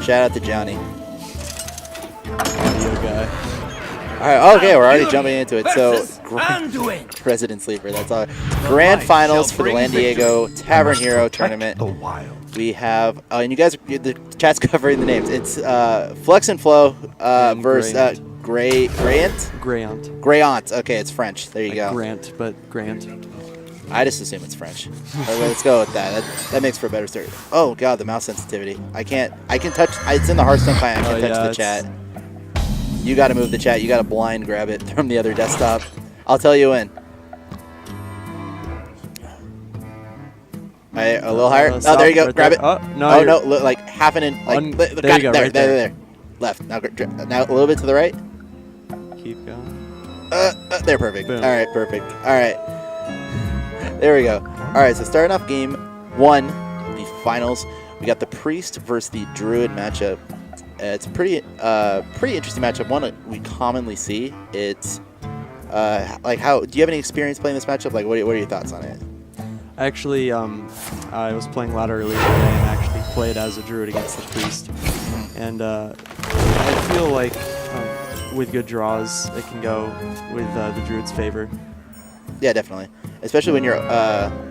Shout out to Johnny. Audio guy. All right, okay, we're already jumping into it. So, President Sleeper, that's all. Grand Finals for the LanDiego Tavern Hero Tournament. We have, and you guys, the chat's covering the names. It's Fluxinfleau versus grayount. Grayount. Okay, it's French. There you go. Grant, but Grant. I just assume it's French. Let's go with that. That makes for a better start. Oh god, the mouse sensitivity. I can touch. It's in the Hearthstone client. I can touch the chat. You got to move the chat. You got to blind grab it from the other desktop. I'll tell you when. A little higher. Oh, there you go. Grab it. No, no, like half an inch. Like, there you go. Right there. Left. Now a little bit to the right. Keep going. There, perfect. Boom. All right, perfect. All right. There we go. All right, so starting off game 1, the finals, we got the Priest versus the Druid matchup. It's a pretty interesting matchup, one that we commonly see. It's like, how do you have any experience playing this matchup? Like, what are your thoughts on it? Actually, I was playing ladder earlier today and actually played as a Druid against the Priest. And I feel like with good draws, it can go with the Druid's favor. Yeah, definitely. Especially when you're,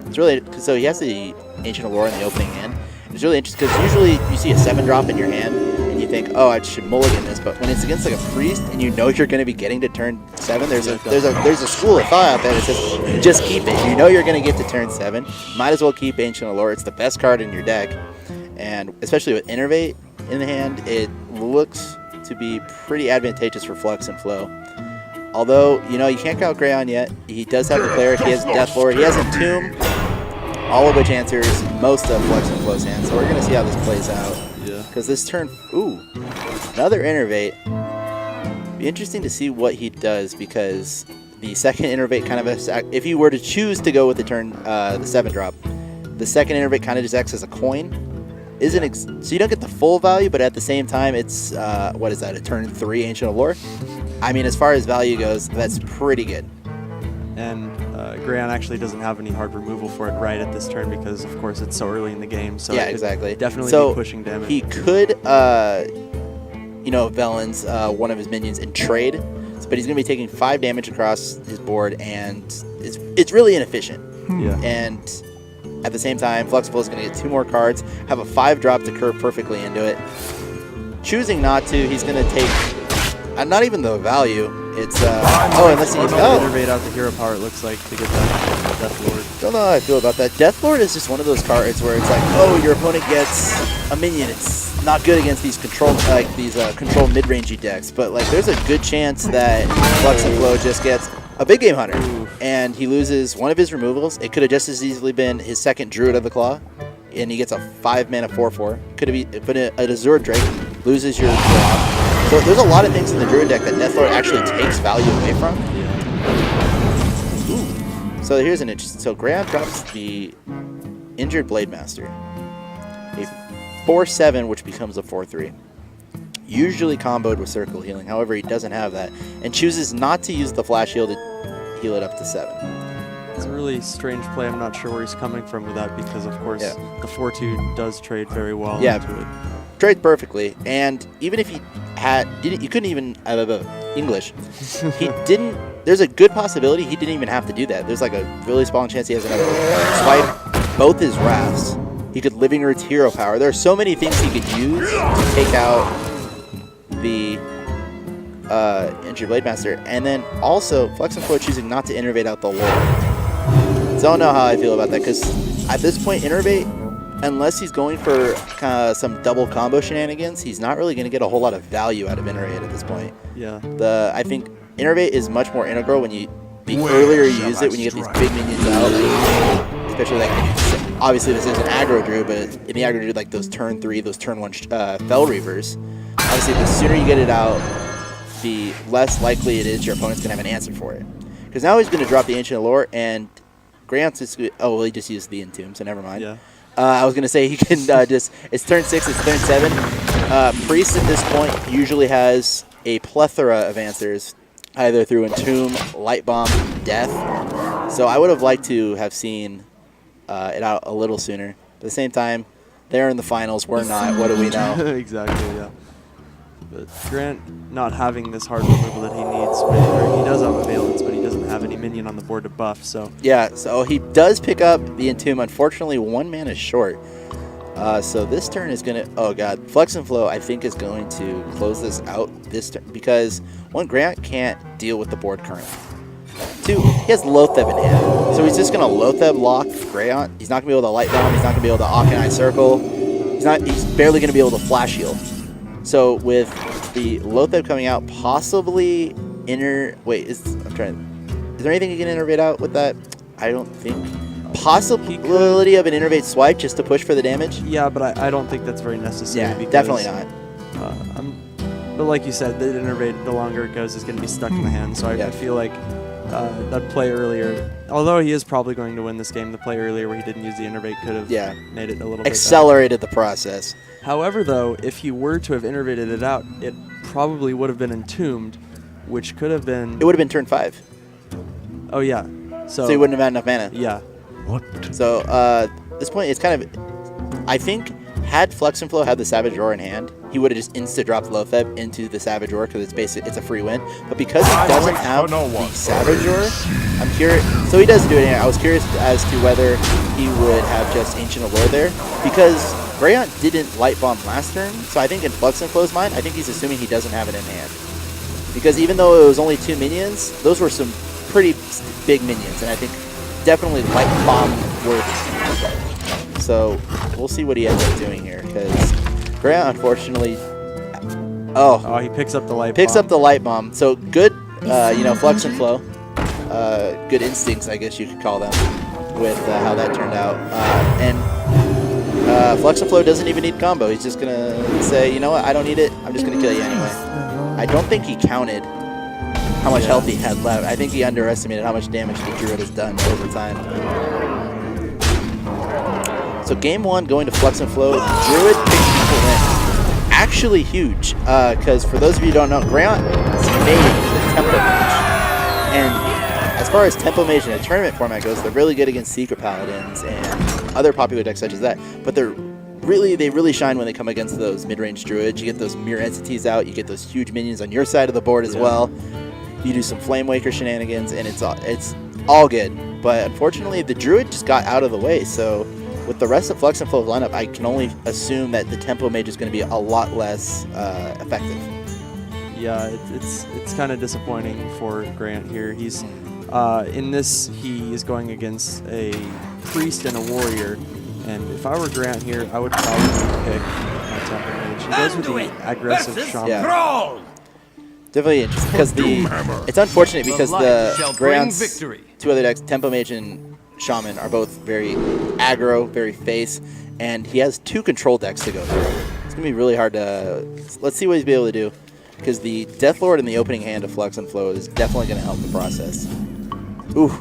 it's really, so he has the Ancient Allure in the opening hand. It's really interesting because usually you see a 7-drop in your hand and you think, oh, I should mulligan this. But when it's against like a Priest and you know you're going to be getting to turn 7, there's a school of thought out there that says just keep it. You know you're going to get to turn 7. Might as well keep Ancient Allure. It's the best card in your deck, and especially with Innervate in the hand, it looks to be pretty advantageous for Fluxinfleau. Although, you know, you can't count Grayon yet. He does have the Cleric, he has Deathlord, he has Entomb, all of which answers most of Fluxinfleau's hands. So we're going to see how this plays out. Yeah. Because this turn, ooh, another Innervate. Be interesting to see what he does, because the second Innervate kind of, if you were to choose to go with the turn, the 7-drop, the second Innervate kind of just acts as a coin. So you don't get the full value, but at the same time, it's, what is that, a turn 3 Ancient Allure? I mean, as far as value goes, that's pretty good. And Grayon actually doesn't have any hard removal for it right at this turn because, of course, it's so early in the game. So yeah, exactly. Definitely be pushing damage. He could, you know, Velen's one of his minions in trade, but he's going to be taking 5 damage across his board, and it's really inefficient. Yeah. And at the same time, Fluxinfleau is going to get 2 more cards, have a 5-drop to curve perfectly into it. Choosing not to, he's going to take. Not even the value. It's unless he Innervate out the hero power, it looks like, to get that Deathlord. Don't know how I feel about that. Deathlord is just one of those cards where it's like, oh, your opponent gets a minion. It's not good against these control mid-rangey decks, but like there's a good chance that Fluxinfleau just gets a big game hunter, and he loses one of his removals. It could have just as easily been his second Druid of the Claw, and he gets a 5-mana 4/4. Could have been an Azure Drake, loses your draw. So there's a lot of things in the Druid deck that Deathlord actually takes value away from. Ooh. So here's an interesting. So Grayon drops the Injured Blade Master, a 4/7, which becomes a 4/3. Usually comboed with Circle Healing. However, he doesn't have that, and chooses not to use the Flash Heal to heal it up to 7. It's a really strange play. I'm not sure where he's coming from with that because, of course, the 4/2 does trade very well into it. Trades perfectly, and even if he you couldn't even English. He didn't. There's a good possibility he didn't even have to do that. There's like a really small chance he has another swipe both his Wraths. He could Living Root's hero power. There are so many things he could use to take out the Injured Blade Master, and then also Fluxinfleau choosing not to Innervate out the lore. Don't know how I feel about that, because at this point, Innervate, unless he's going for some double combo shenanigans, he's not really going to get a whole lot of value out of Innervate at this point. Yeah. I think Innervate is much more integral when the earlier you use it, when you get these big minions out, especially like, obviously this is an aggro druid, but in the aggro druid, like those turn 3, those turn 1 Fel Reavers, obviously the sooner you get it out, the less likely it is your opponent's going to have an answer for it. Because now he's going to drop the Ancient Allure, and Grayount's just, oh, well, he just used the Entomb, so never mind. Yeah. I was going to say he can it's turn 6, it's turn 7. Priest at this point usually has a plethora of answers, either through Entomb, Light Bomb, Death. So I would have liked to have seen it out a little sooner. At the same time, They're in the finals. We're not. What do we know? Exactly, yeah. But Grant not having this hard removal that he needs, where he does have a Valence, but he doesn't have any minion on the board to buff, so... Yeah, so he does pick up the Entomb. Unfortunately, 1 mana is short. So this turn is going to... Oh, God. Fluxinfleau, I think, is going to close this out this turn because, 1, Grant can't deal with the board currently. 2, he has Loatheb in hand. So he's just going to Loatheb lock grayount. He's not going to be able to Light Bomb. He's not going to be able to Auchenai Circle. He's barely going to be able to Flash Heal. So with the Loatheb coming out, possibly is there anything you can innervate out with that? I don't think. Possibility of an innervate swipe just to push for the damage? Yeah, but I don't think that's very necessary. Yeah, because, definitely not. But like you said, the innervate, the longer it goes, is going to be stuck in the hand. So I feel like that play earlier, although he is probably going to win this game, the play earlier where he didn't use the innervate could have made it a little bit accelerated the process. However, though, if he were to have innervated it out, it probably would have been entombed, which could have been... It would have been turn 5. Oh, yeah. So he wouldn't have had enough mana. Yeah. What? So at this point, it's kind of... I think had Fluxinfleau had the Savage Roar in hand, he would have just insta-dropped Loatheb into the Savage Roar because it's a free win. But because he doesn't have the Savage Roar, I'm curious... So he doesn't do it here. I was curious as to whether he would have just Ancient Allure there because... Grayount didn't Light Bomb last turn, so I think in Fluxinflau's mind, I think he's assuming he doesn't have it in hand. Because even though it was only 2 minions, those were some pretty big minions, and I think definitely Light Bomb worthy. So we'll see what he ends up doing here, because Grayount unfortunately... Oh, he picks up the Light Bomb. Picks up the Light Bomb. So good, Fluxinfleau. Good instincts, I guess you could call them, with how that turned out. Fluxinfleau doesn't even need combo. He's just going to say, you know what, I don't need it. I'm just going to kill you anyway. I don't think he counted how much health he had left. I think he underestimated how much damage the Druid has done over time. So game 1 going to Fluxinfleau. Druid picks people in. Actually huge, because for those of you who don't know, Grayount is made the Tempo Mage. And as far as Tempo Mage in a tournament format goes, they're really good against Secret Paladins and other popular decks such as that, but they really shine when they come against those mid-range Druids. You get those Mirror Entities out, you get those huge minions on your side of the board as well. You do some Flame Waker shenanigans, and it's all good. But unfortunately, the Druid just got out of the way, so with the rest of Fluxinflau's lineup, I can only assume that the Tempo Mage is going to be a lot less effective. Yeah, it's kind of disappointing for Grant here. He's in this, he is going against a Priest and a Warrior, and if I were Grant here, I would probably pick my Tempo Mage. He goes with the aggressive Shaman. Yeah. Definitely interesting, because it's unfortunate because the Grant's 2 other decks, Tempo Mage and Shaman, are both very aggro, very face, and he has 2 control decks to go through. It's going to be really hard to... Let's see what he's able to do, because the Deathlord in the opening hand of Fluxinfleau is definitely going to help the process. Ooh.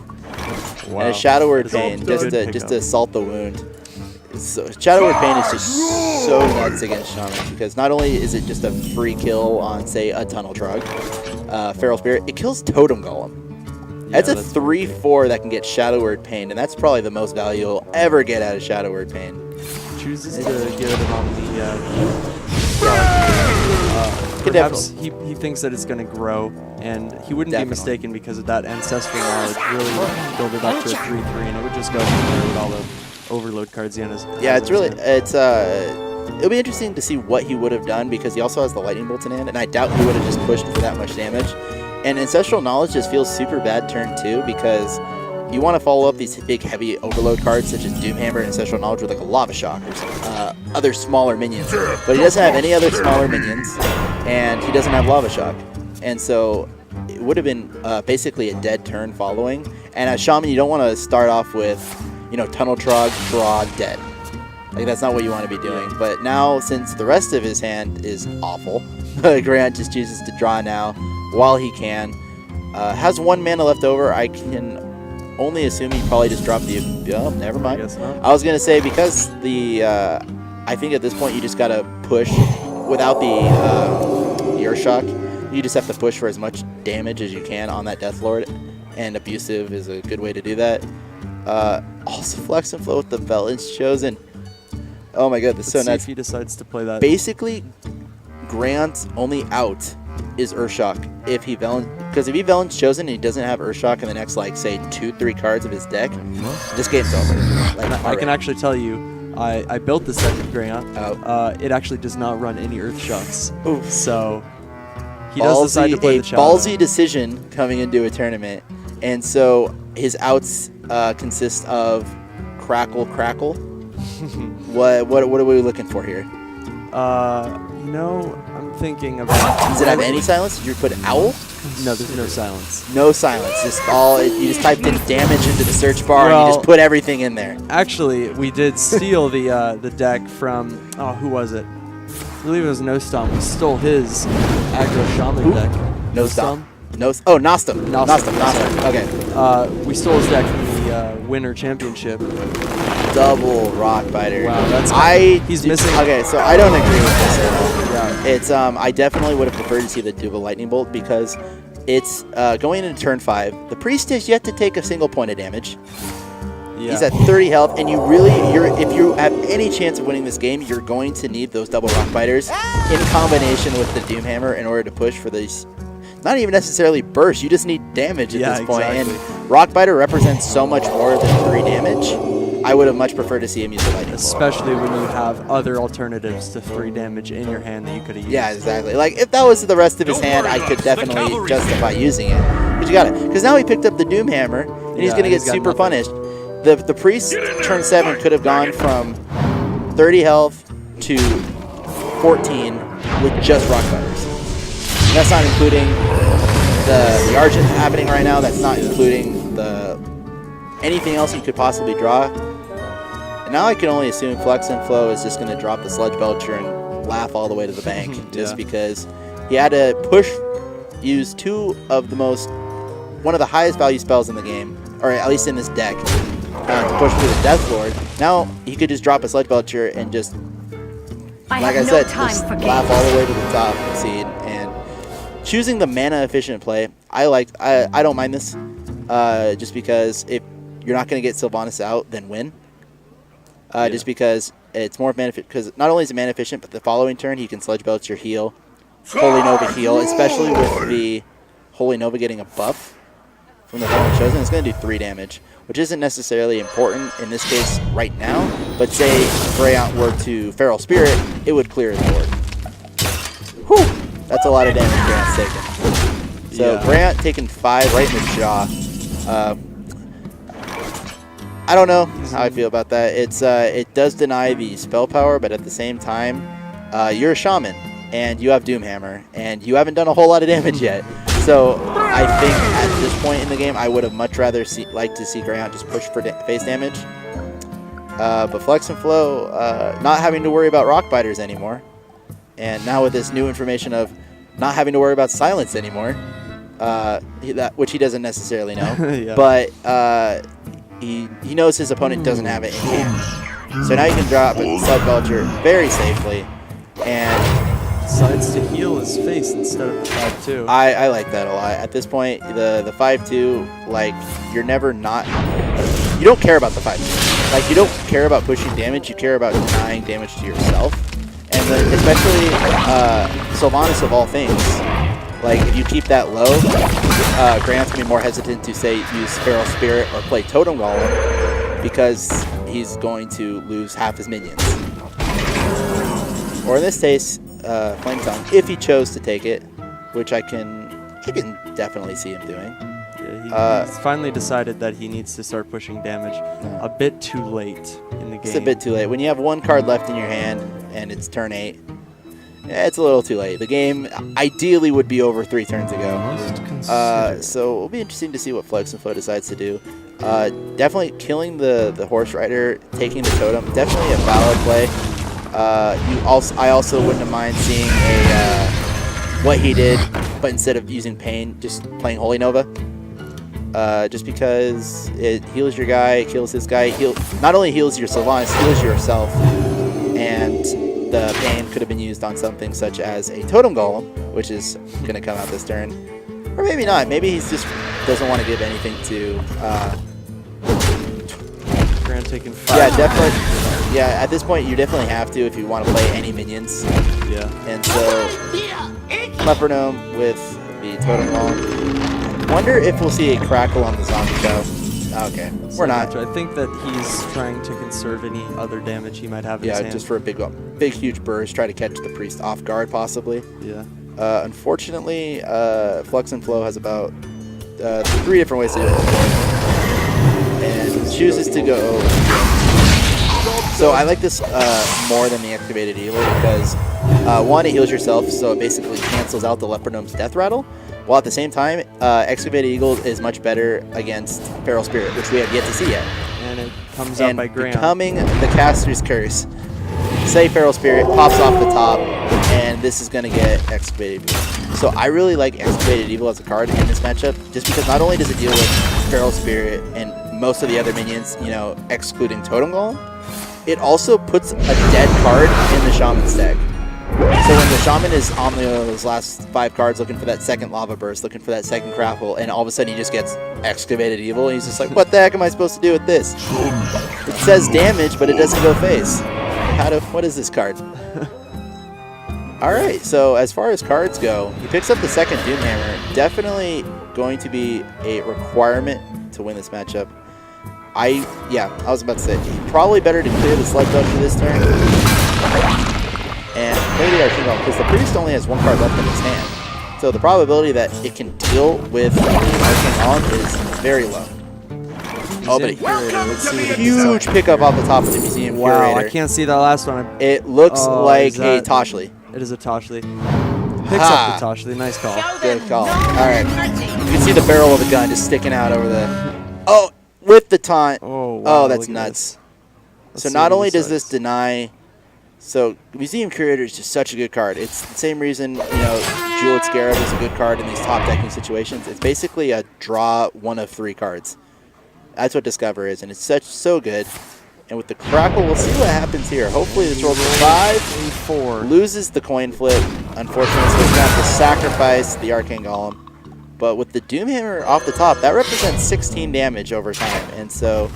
Wow. And a Shadow Word Pain, just to salt the wound. So, Shadow Word Pain is just so nuts against Shaman, because not only is it just a free kill on, say, a Tunnel Trug, Feral Spirit, it kills Totem Golem. That's a 3/4 that can get Shadow Word Pain, and that's probably the most value you'll ever get out of Shadow Word Pain. Chooses to give it on the... perhaps he thinks that it's going to grow, and he wouldn't be mistaken because of that Ancestral Knowledge really build it up to a 3/3, and it would just go from there with all the Overload cards he has. Yeah, it'll be interesting to see what he would have done, because he also has the Lightning Bolts in hand, and I doubt he would have just pushed for that much damage. And Ancestral Knowledge just feels super bad turn 2, because you want to follow up these big heavy Overload cards such as Doomhammer and Ancestral Knowledge with like a Lava Shock or some other smaller minions. But he doesn't have any other smaller minions, and he doesn't have Lava Shock. And so it would have been basically a dead turn following. And as Shaman, you don't want to start off with, Tunnel Trog, draw, dead. Like, that's not what you want to be doing. But now, since the rest of his hand is awful, Grant just chooses to draw now while he can. Has 1 mana left over. I can only assume he probably just dropped the... Oh, never mind. I was going to say, because the... I think at this point you just got to push without the Ear Shock. You just have to push for as much damage as you can on that Deathlord, and Abusive is a good way to do that. Also Fluxinfleau with the Valence Chosen. Oh my god, this is so Let's see nuts. if he decides to play that. Basically, Grayount's only out is Earthshock if he because if he Velen's chosen and he doesn't have Earthshock in the next, like, say 2-3 cards of his deck, this game's over. Like, I can actually tell you, I built this deck with Grayount. Oh. It actually does not run any Earthshocks. Ooh. So he does decide to play the Shadow. Ballsy decision coming into a tournament. And so his outs consist of Crackle. What are we looking for here? You know, I'm thinking about. Does it have any silence? Did you put Owl? No, there's no silence. No silence. Just you just typed in damage into the search bar and you Well, just put everything in there. Actually, we did steal the deck from who was it? I believe it was Nostom. We stole his aggro shaman deck. Nostom. Nostom. Okay. We stole his deck from the Winter Championship. Double Rockbiter. Wow, that's he's missing. Okay, so I don't agree with this at all. Yeah. It's I definitely would have preferred to see the double lightning bolt because it's going into turn 5. The priest has yet to take a single point of damage. Yeah. He's at 30 health, and if you have any chance of winning this game, you're going to need those double Rockbiters in combination with the Doomhammer in order to push for these. Not even necessarily burst. You just need damage at this point, exactly. and Rockbiter represents so much more than 3 damage. I would have much preferred to see him use the lightning bolt. Especially when you have other alternatives to 3 damage in your hand that you could have used. Yeah, exactly. Like, if that was the rest of his hand, I could definitely justify using it. But you got it. Because now he picked up the Doomhammer, and he's going to get super punished. The Priest, turn 7, could have gone from 30 health to 14 with just Rockbiters. And that's not including the Argent happening right now. That's not including anything else you could possibly draw. And now I can only assume Fluxinfleau is just going to drop the Sludge Belcher and laugh all the way to the bank just because he had to use one of the highest value spells in the game, or at least in this deck, to push through the Death Lord. Now he could just drop a Sludge Belcher and just, just laugh all the way to the top seed. And choosing the mana efficient play, I don't mind this, just because if you're not going to get Sylvanas out, then win. Just because it's more mana efficient. Because not only is it mana efficient, but the following turn he can Sludge Belcher heal, Holy Nova heal, especially with the Holy Nova getting a buff from the Velen Chosen. It's going to do 3 damage, which isn't necessarily important in this case right now. But say Grayount were to Feral Spirit, it would clear the board. Whew! That's a lot of damage Grayount's taken. So Grayount taking 5 right in the jaw. I don't know how I feel about that. It does deny the spell power, but at the same time, you're a shaman and you have Doomhammer, and you haven't done a whole lot of damage yet. So I think at this point in the game, I would have much rather liked to see Grayount just push for face damage. But Fluxinfleau, not having to worry about Rockbiters anymore, and now with this new information of not having to worry about silence anymore, which he doesn't necessarily know, but he knows his opponent doesn't have it in hand. So now you can drop a Sludge Belcher very safely, and decides to heal his face instead of the 5-2. I like that a lot. At this point, the 5-2, like, you don't care about the 5-2. Like, you don't care about pushing damage, you care about denying damage to yourself. And especially Sylvanas of all things. Like, if you keep that low, Grant's going to be more hesitant to, say, use Feral Spirit or play Totem Golem because he's going to lose half his minions. Or in this case, Flame Tongue, if he chose to take it, which I can definitely see him doing. Yeah, he's finally decided that he needs to start pushing damage a bit too late in the game. It's a bit too late. When you have 1 card left in your hand and it's turn 8, it's a little too late. The game ideally would be over 3 turns ago. So it'll be interesting to see what Fluxinfleau decides to do. Definitely killing the Horse Rider, taking the Totem, definitely a valid play. I also wouldn't mind seeing what he did, but instead of using Pain, just playing Holy Nova. Just because it heals your guy, kills his guy, not only heals your Sylvanas, heals yourself, and the Pain could have been used on something such as a Totem Golem, which is going to come out this turn. Or maybe not. Maybe he just doesn't want to give anything to... Grant taking 5. Yeah, definitely. Yeah, at this point, you definitely have to if you want to play any minions. Yeah. And so, Leper Gnome with the Totem Wall. Wonder if we'll see a crackle on the zombie though. Okay, we're not. I think that he's trying to conserve any other damage he might have in his hand. Just for a big, huge burst, try to catch the priest off guard, possibly. Yeah. Unfortunately, Fluxinfleau has about 3 different ways to do it, and chooses to go. So I like this more than the Excavated Evil because, one, it heals yourself, so it basically cancels out the Leper Gnome's death rattle. While at the same time, Excavated Eagle is much better against Feral Spirit, which we have yet to see yet. And it comes out by grayount. Becoming the Caster's Curse. Say Feral Spirit, pops off the top, and this is going to get Excavated Evil. So I really like Excavated Evil as a card in this matchup, just because not only does it deal with Feral Spirit and most of the other minions, you know, excluding Totem Golem, it also puts a dead card in the Shaman's deck. So when the Shaman is on those last 5 cards looking for that second Lava Burst, looking for that second Grapple, and all of a sudden he just gets Excavated Evil, and he's just like, what the heck am I supposed to do with this? It says damage, but it doesn't go face. What is this card? Alright, so as far as cards go, he picks up the second Doomhammer. Definitely going to be a requirement to win this matchup. I was about to say, probably better to clear the Sludge Duster this turn. And play the Arcane Golem, because the Priest only has 1 card left in his hand. So the probability that it can deal with the Arcane Golem is very low. Oh, but a huge pickup off the top of the Museum Curator. Wow, I can't see that last one. It looks like a Toshli. It is a Toshli. Picks up the Toshli. Nice call. Good call. Alright. You can see the barrel of the gun just sticking out over the... Oh, with the taunt. Oh, wow, that's nuts. So not only does this deny... So Museum Curator is just such a good card. It's the same reason, you know, Jeweled Scarab is a good card in these top decking situations. It's basically a draw 1 of 3 cards. That's what Discover is, and it's so good. And with the Crackle, we'll see what happens here. Hopefully this rolls a 5. 4. Loses the coin flip, unfortunately, so he's going to have to sacrifice the Arcane Golem. But with the Doomhammer off the top, that represents 16 damage over time. And so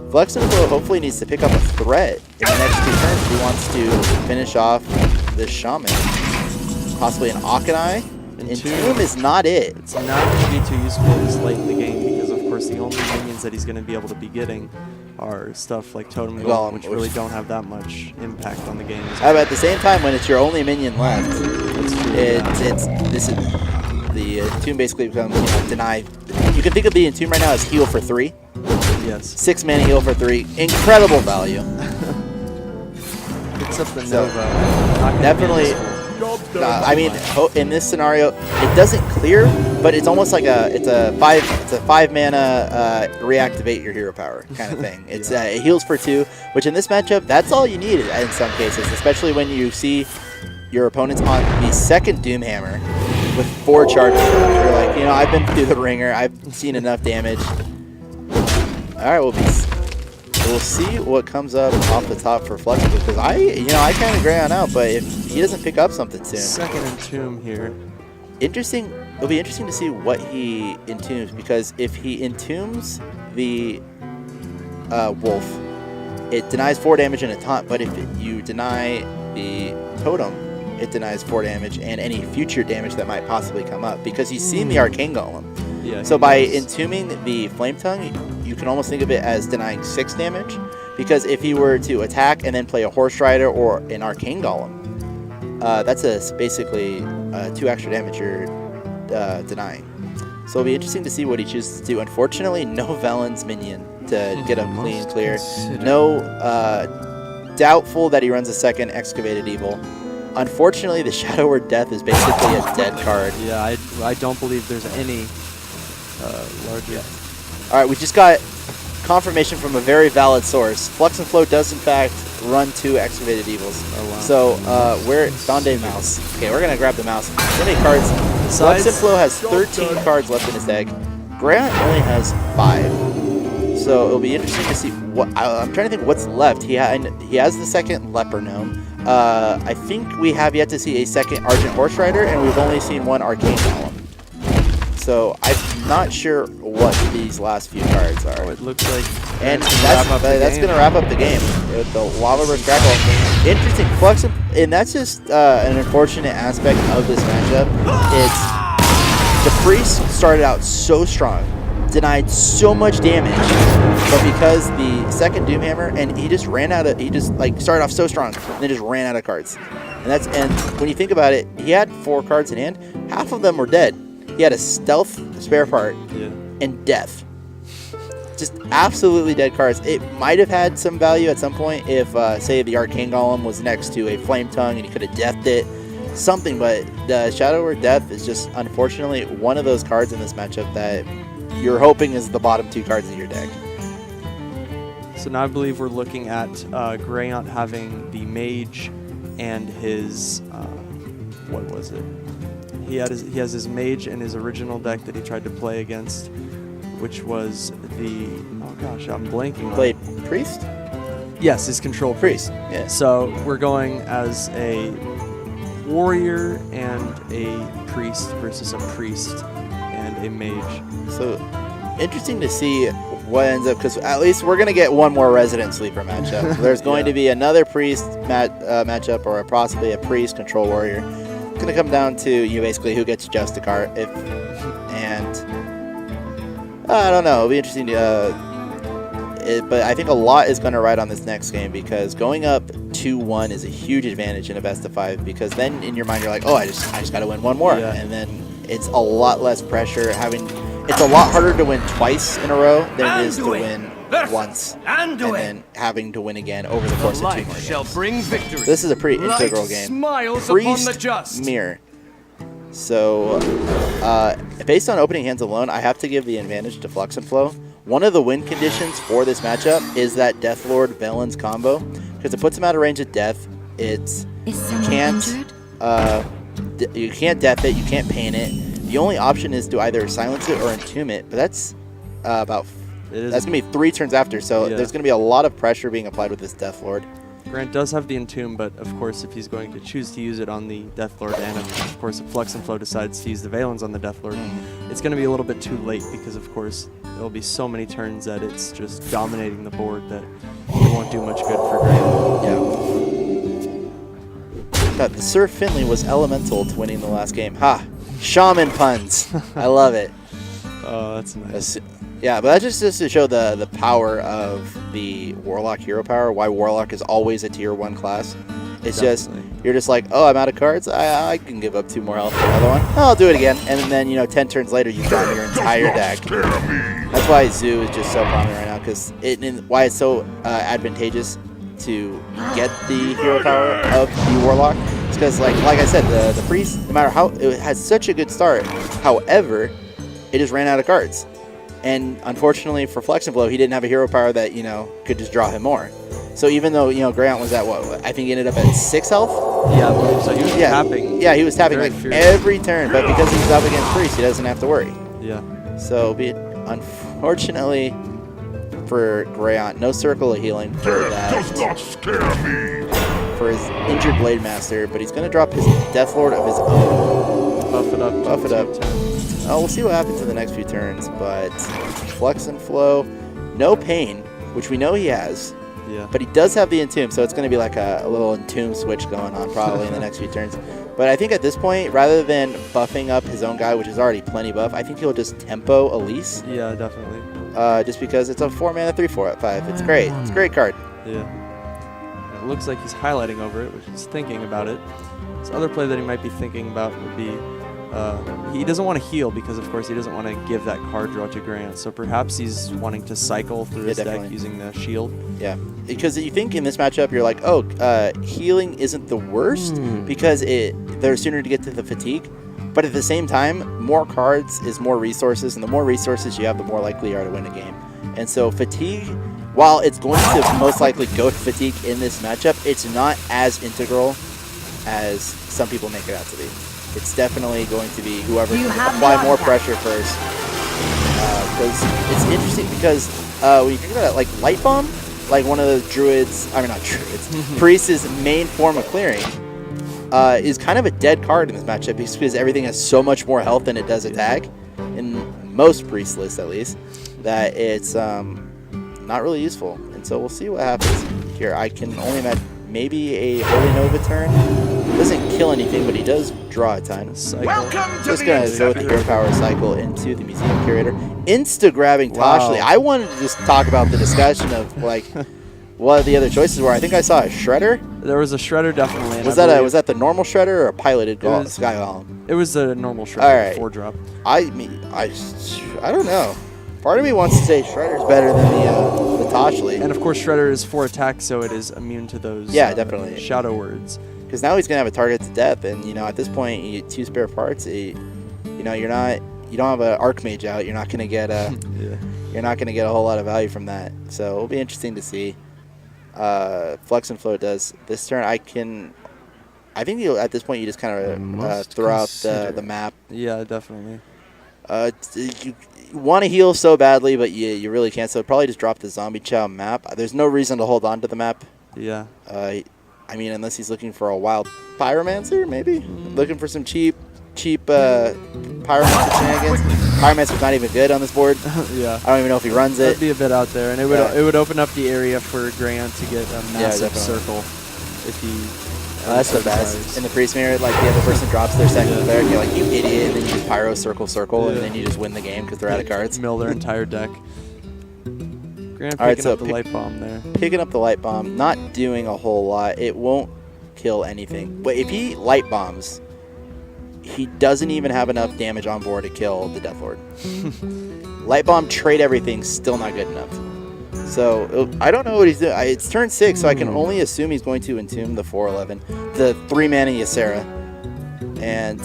Fluxinfleau hopefully needs to pick up a threat in the next 2 turns if he wants to finish off this Shaman. Possibly an Akanai. Entomb is not it. It's not going to be too useful this late in the game because, of course, the only minions that he's going to be able to be getting are stuff like Totem Golem, which really don't have that much impact on the game. But at the same time, when it's your only minion left, the Entomb basically becomes, you know, deny. You can think of the Entomb right now as heal for 3. Yes. 6 mana heal for 3. Incredible value. Picks up the Nova. Definitely. I mean, in this scenario, it doesn't clear, but it's almost like it's a 5 mana reactivate your hero power kind of thing. It's it heals for 2, which in this matchup, that's all you need in some cases, especially when you see your opponents on the second Doomhammer with 4 charges. You're like, you know, I've been through the ringer. I've seen enough damage. All right, we'll see what comes up off the top for Flexible, because I kind of gray on out, but if he doesn't pick up something soon. Second Entomb here. Interesting. It'll be interesting to see what he entombs, because if he entombs the wolf, it denies 4 damage and a taunt, but if you deny the totem, it denies 4 damage and any future damage that might possibly come up, because he's seen the Arcane Golem. Yeah, so by entombing the Flame Tongue, you can almost think of it as denying 6 damage, because if he were to attack and then play a Horse Rider or an Arcane Golem, that's basically 2 extra damage you're denying. So it'll be interesting to see what he chooses to do. Unfortunately, no Velen's minion to get a clean clear. No, doubtful that he runs a second Excavated Evil. Unfortunately, the Shadow Word Death is basically a dead card. Yeah, I don't believe there's any larger. All right, we just got confirmation from a very valid source. Fluxinfleau does in fact run 2 Excavated Evils. Oh, wow. So where Donde Mouse? Okay, we're gonna grab the mouse. How many cards? Fluxinfleau has 13 cards left in his deck. Grant only has 5. So it'll be interesting to see what. I'm trying to think what's left. He has the second Leper Gnome. I think we have yet to see a second Argent Horse Rider, and we've only seen 1 Arcane Golem. So I'm not sure what these last few cards are. Oh, it looks like And That's that's going to wrap up the game with the Lava vs. Crackle. Interesting. Flux, and that's just an unfortunate aspect of this matchup. It's the Priest started out so strong, denied so much damage, but because the second Doomhammer, and he just started off so strong, and then just ran out of cards. And when you think about it, he had 4 cards in hand. Half of them were dead. He had a stealth spare part and death. Just absolutely dead cards. It might have had some value at some point if, say, the Arcane Golem was next to a Flame Tongue and he could have deathed it. Something, but the Shadow Word Death is just, unfortunately, one of those cards in this matchup that you're hoping is the bottom 2 cards of your deck. So now I believe we're looking at grayount having the Mage and his, what was it? He has his Mage and his original deck that he tried to play against, which was the, oh gosh, I'm blanking. Played Priest? Yes, his control Priest. Yeah. So we're going as a Warrior and a Priest versus a Priest and a Mage. So interesting to see what ends up, because at least we're going to get one more Resident Sleeper matchup. There's going to be another Priest matchup, or possibly a Priest Control Warrior. It's going to come down to basically who gets Justicar. And I don't know. It'll be interesting but I think a lot is going to ride on this next game, because going up 2-1 is a huge advantage in a best of 5, because then in your mind you're like, oh, I just got to win one more, and then it's a lot less pressure. It's a lot harder to win twice in a row than it is to win once, and then having to win again over the course of 2 more games. This is a pretty integral game. Priest Mirror. So, based on opening hands alone, I have to give the advantage to Fluxinfleau. One of the win conditions for this matchup is that Deathlord Velen's combo, because it puts him out of range of death. You can't death it, you can't paint it. The only option is to either silence it or entomb it, but that's that's going to be 3 turns after, so there's going to be a lot of pressure being applied with this Deathlord. Grant does have the Entomb, but of course if he's going to choose to use it on the Deathlord, and of course if Fluxinfleau decides to use the Valens on the Deathlord, it's going to be a little bit too late, because of course there'll be so many turns that it's just dominating the board that it won't do much good for Grant. God, the Sir Finley was elemental to winning the last game. Ha! Shaman puns. I love it. Oh, that's nice. Yeah, but that's just to show the power of the Warlock hero power, why Warlock is always a tier 1 class. It's Definitely. you're just like, oh, I'm out of cards. I can give up 2 more health for another one. Oh, I'll do it again. And then, 10 turns later, you've got your entire deck. That's why Zoo is just so prominent right now, because why it's so advantageous to get the hero power of the Warlock. It's because, like I said, the Priest, no matter how, it has such a good start. However, it just ran out of cards. And unfortunately for Fluxinfleau, he didn't have a hero power that, could just draw him more. So even though, grayount was at what? I think he ended up at 6 health? Yeah, so he was tapping. Yeah, he was tapping like every turn, but because he's up against Priest, he doesn't have to worry. Yeah. So, unfortunately for grayount, no Circle of Healing for that. Does not scare me. For his injured Blade Master, but he's going to drop his Deathlord of his own. Buff it up. Buff it up. Oh, we'll see what happens in the next few turns, but Fluxinfleau, no pain, which we know he has. Yeah. But he does have the Entomb, so it's going to be like a little Entomb switch going on probably in the next few turns. But I think at this point, rather than buffing up his own guy, which is already plenty buff, I think he'll just tempo Elise. Yeah, definitely. Just because it's a 4-mana 3/4 at 5. It's great. It's a great card. Yeah. It looks like he's highlighting over it, which is thinking about it. This other play that he might be thinking about would be he doesn't want to heal, because of course he doesn't want to give that card draw to Grant. So perhaps he's wanting to cycle through his deck using the shield. Yeah, because you think in this matchup you're like, oh, healing isn't the worst because they're sooner to get to the fatigue. But at the same time, more cards is more resources, and the more resources you have, the more likely you are to win a game. And so fatigue, while it's going to most likely go to fatigue in this matchup, it's not as integral as some people make it out to be. It's definitely going to be whoever can apply more pressure first. Because it's interesting, because when you think about it, like Light Bomb, like one of the Priest's main form of clearing, is kind of a dead card in this matchup, because everything has so much more health than it does attack, in most Priest lists at least, that it's not really useful. And so we'll see what happens here. I can only imagine maybe a Holy Nova turn. Doesn't kill anything, but he does draw a ton. Welcome to Just the gonna go with the Hero Power cycle into the Museum Curator. Insta-grabbing Toshli. I wanted to just talk about the discussion of like what the other choices were. I think I saw a Shredder. There was a Shredder definitely. and Was I that the normal Shredder or a piloted was- Sky Golem? It was a normal Shredder, All right. 4-drop. I don't know. Part of me wants to say Shredder's better than the Toshli. And of course, Shredder is 4 attack, so it is immune to those definitely. shadow words. Because now he's gonna have a target to death, and at this point, you get 2 spare parts. You don't have an Archmage out. You're not gonna get you're not gonna get a whole lot of value from that. So it'll be interesting to see. Fluxinfleau does this turn. I think at this point you just kind of throw out the map. Yeah, definitely. You want to heal so badly, but you really can't. So probably just drop the Zombie Chow map. There's no reason to hold on to the map. Yeah. I mean, unless he's looking for a wild Pyromancer, maybe? Looking for some cheap Pyromancer shenanigans. Pyromancer's not even good on this board. Yeah. I don't even know if he runs it. That'd be a bit out there, and it would open up the area for grayount to get a massive circle if he. That's the best. In the Priest Mirror, like the other person drops their second cleric, you're like, you idiot, and then you just Pyro circle, and then you just win the game because they're out of cards. Mill their entire deck. Grant All right, picking so up the light bomb there. Picking up the light bomb, not doing a whole lot. It won't kill anything. But if he light bombs, he doesn't even have enough damage on board to kill the Deathlord. Light bomb, trade everything, still not good enough. So I don't know what he's doing. It's turn 6, so I can only assume he's going to entomb the 4/11, the 3-mana Ysera, and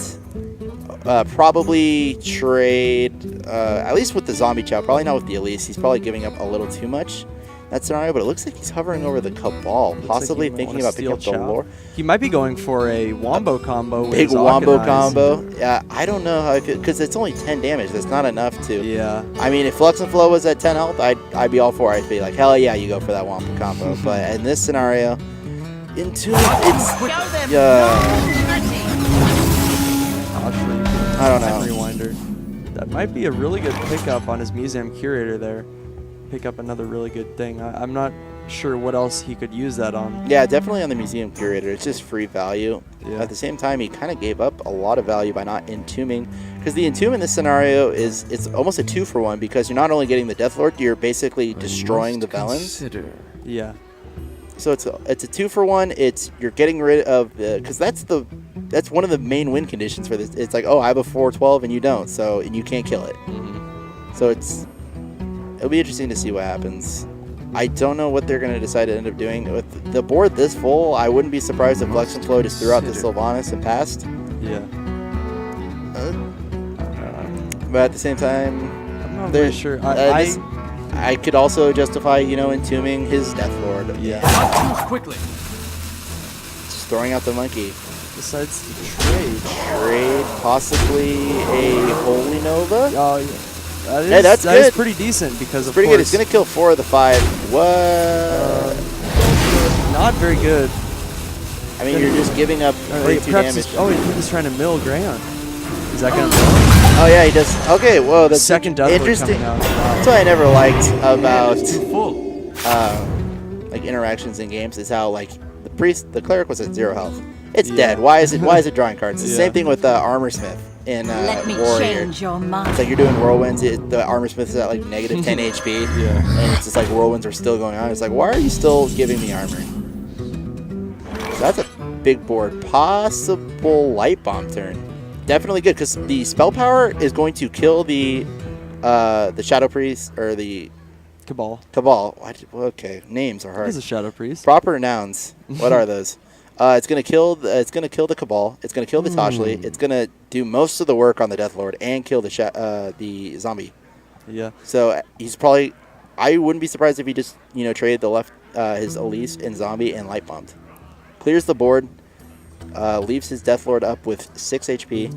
probably trade at least with the Zombie Chow. Probably not with the Elise. He's probably giving up a little too much in that scenario. But it looks like he's hovering over the Cabal, possibly thinking about picking up the Lore. He might be going for a Wombo combo. With Big his Wombo Arcanine. combo. Yeah, I don't know how I feel because it's only 10 damage. That's not enough to. Yeah. I mean, if Fluxinfleau was at 10 health, I'd be all for it. I'd be like, hell yeah, you go for that Wombo combo. But in this scenario, it's I don't know. Rewinder. That might be a really good pickup on his Museum Curator there. Pick up another really good thing. I'm not sure what else he could use that on. Yeah, definitely on the Museum Curator. It's just free value. Yeah. At the same time, he kind of gave up a lot of value by not entombing. Because the entomb in this scenario it's almost a 2-for-1 because you're not only getting the Deathlord, you're basically destroying the Velens. Yeah. So it's a 2-for-1. You're getting rid of because that's one of the main win conditions for this. It's like, oh, I have a 4/12 and you don't, and you can't kill it. So it'll be interesting to see what happens. I don't know what they're going to decide to end up doing with the board this full. I wouldn't be surprised if Fluxinfleau just threw out the Sylvanas and passed. Yeah. But at the same time, I'm not really sure. I could also justify, entombing his Deathlord. Yeah. Quickly. Just throwing out the monkey. Besides the trade. Trade possibly a Holy Nova. Oh, yeah. That's that good. is pretty decent because of Pretty course, good. It's gonna kill 4 of the 5. What? not very good. I mean, you're just giving up 42 damage. He's trying to mill Grayount. Is that gonna mill? Oh yeah, he does. Okay, whoa, that's Second Deathlord interesting. coming out. Wow. That's what I never liked about Full. like interactions in games is how like the cleric was at 0 health. It's dead. Why is it drawing cards? It's the same thing with Armor Smith in Let me Warrior. change your mind. It's like you're doing whirlwinds. The Armor Smith is at like negative 10 HP. Yeah. And it's just like whirlwinds are still going on. It's like, why are you still giving me armor? So that's a big board. Possible light bomb turn. Definitely good because the spell power is going to kill the Shadow Priest or the Cabal. Okay, names are hard. He's a Shadow Priest. Proper nouns. What are those? It's gonna kill the Cabal. It's gonna kill the Toshli. It's gonna do most of the work on the Deathlord and kill the zombie. Yeah. So he's probably. I wouldn't be surprised if he just traded the left his Elise and zombie and light bombed. Clears the board. Leaves his Deathlord up with 6 HP.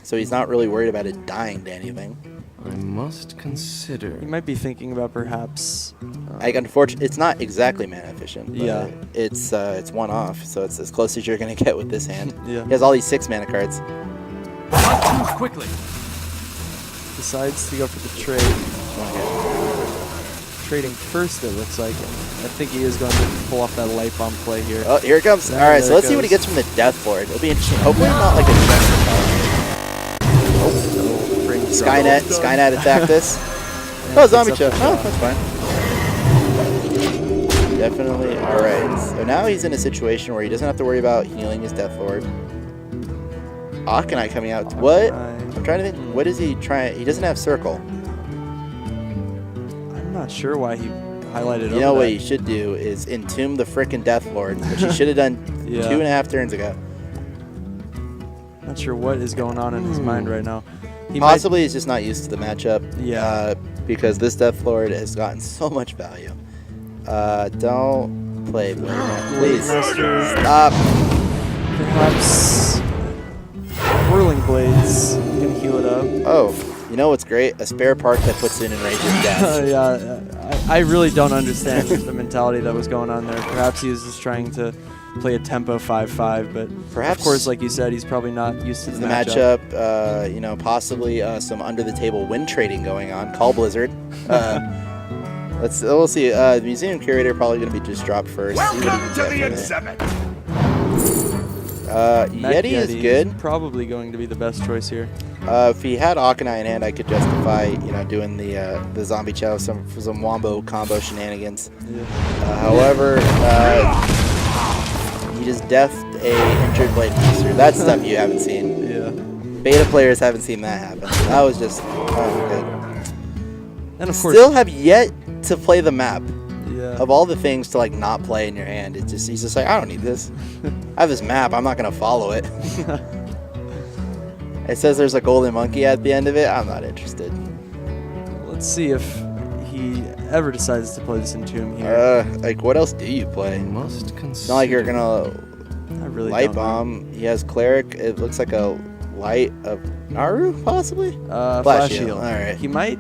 So he's not really worried about it dying to anything. I must consider. He might be thinking about perhaps. Unfortunately, it's not exactly mana efficient. But Yeah. It's one off, so it's as close as you're gonna get with this hand. Yeah. He has all these 6 mana cards. Quickly. Decides to go for the trade. trading first, it looks like. I think he is going to pull off that light bomb play here. Oh, here it comes. There- All right, there so it let's see what he goes. gets from the Death Lord. It'll be interesting. Hopefully not like a Skynet attack this. And Oh, picks zombie up choke. the Oh, shot. that's fine. Definitely. All right. So now he's in a situation where he doesn't have to worry about healing his Death Lord. Akanai coming out. What? I'm trying to think. What is he trying? He doesn't have circle. I'm not sure why he highlighted You know over what that. he should do is entomb the frickin' Death Lord, which he should have done Yeah. 2.5 turns ago. Not sure what is going on in his mind right now. He Possibly he's just not used to the matchup. Yeah. Because this Death Lord has gotten so much value. Don't play Blade Man, please. Master, Stop. perhaps Whirling Blades can heal it up. Oh, you know what's great? A spare part that puts in and ranges death. Yeah, I really don't understand the mentality that was going on there. Perhaps he was just trying to play a tempo 5-5, but Perhaps of course, like you said, he's probably not used to the the matchup. matchup, you know, possibly some under-the-table win trading going on. Call Blizzard. We'll see. The museum curator probably going to be just dropped first. See what he Welcome can to get the from it. exhibit. Yeti is good. Probably going to be the best choice here. If he had Akanai in hand, I could justify, you know, doing the zombie chow, some wombo combo shenanigans. Yeah. However, he just deathed a injured blade master. That's stuff you haven't seen. Yeah. Beta players haven't seen that happen. That was just good. And of course, Still have yet to play the map. yeah. Of all the things to like not play in your hand, it's just he's just like, I don't need this. I have this map. I'm not gonna follow it. It says there's a golden monkey at the end of it. I'm not interested. Let's see if he ever decides to play this Entomb here. Like what else do you I play? must It's consider. not like you're gonna I really light don't know. bomb. He has cleric. It looks like a light of Naru possibly. Flash Shield. Heal. All right. He might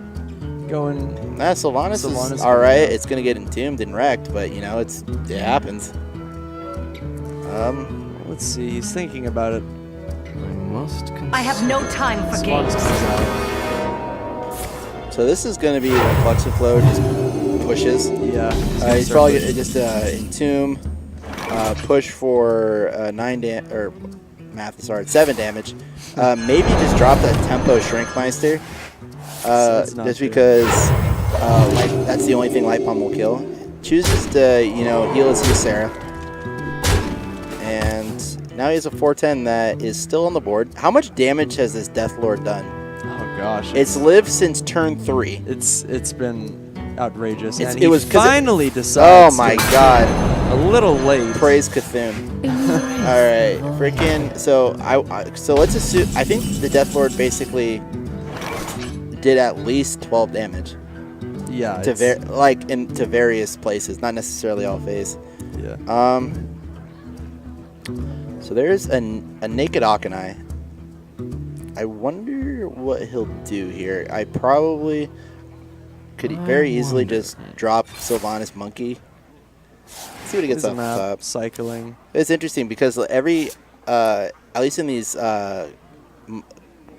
go in. Sylvanas Sylvanas is can all right. go. It's gonna get entombed and wrecked, but you know it happens. Let's see. He's thinking about it. I must consider. I have no time for Sylvanas games. comes out. So this is gonna be when Fluxinfleau just pushes. Yeah. He's probably gonna just entomb, push for 7 damage. Maybe just drop that tempo Shrinkmeister. That's not Just true. because that's the only thing Light Bomb will kill. Chooses to, you know, heal his Sarah. And now he has a 410 that is still on the board. How much damage has this Death Lord done? Oh gosh. It's lived since turn 3. It's been outrageous. It's- and it he was 'cause finally Oh decides. my to- god. A little late. Praise Cthulhu. All right, freaking. So so let's assume. I think the Death Lord basically did at least 12 damage Yeah. to it's- to various places, not necessarily all phase. Yeah. So there's a naked Akanai. I wonder what he'll do here. I probably could very easily just drop Sylvanas Monkey. See what he gets There's a off map, the top. cycling. It's interesting because every, at least in these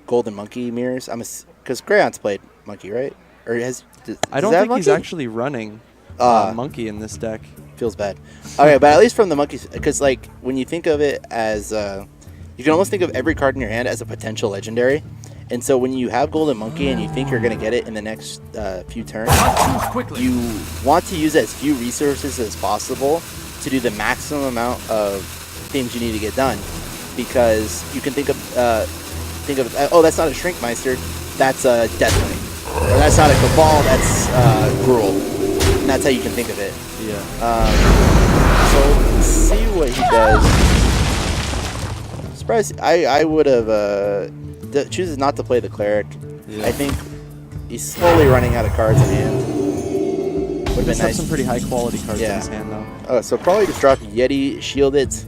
golden monkey mirrors, because Grayount's played monkey, right? Or does I don't that think he's monkey? actually running monkey in this deck. Feels bad. Okay, but at least from the monkeys, because like when you think of it as, you can almost think of every card in your hand as a potential legendary. And so when you have golden monkey and you think you're gonna get it in the next few turns, Not too quickly. you want to use as few resources as possible to do the maximum amount of things you need to get done, because you can think of oh, that's not a Shrinkmeister, that's a Deathwing, or that's not a Cabal, that's Gruel, and that's how you can think of it. Yeah. So let's see what he does. Surprised, I would have chooses not to play the cleric. Yeah. I think he's slowly running out of cards in hand. Would have He been does have nice. some pretty high quality cards in Yeah. his hand though. So probably just drop Yeti, shield it,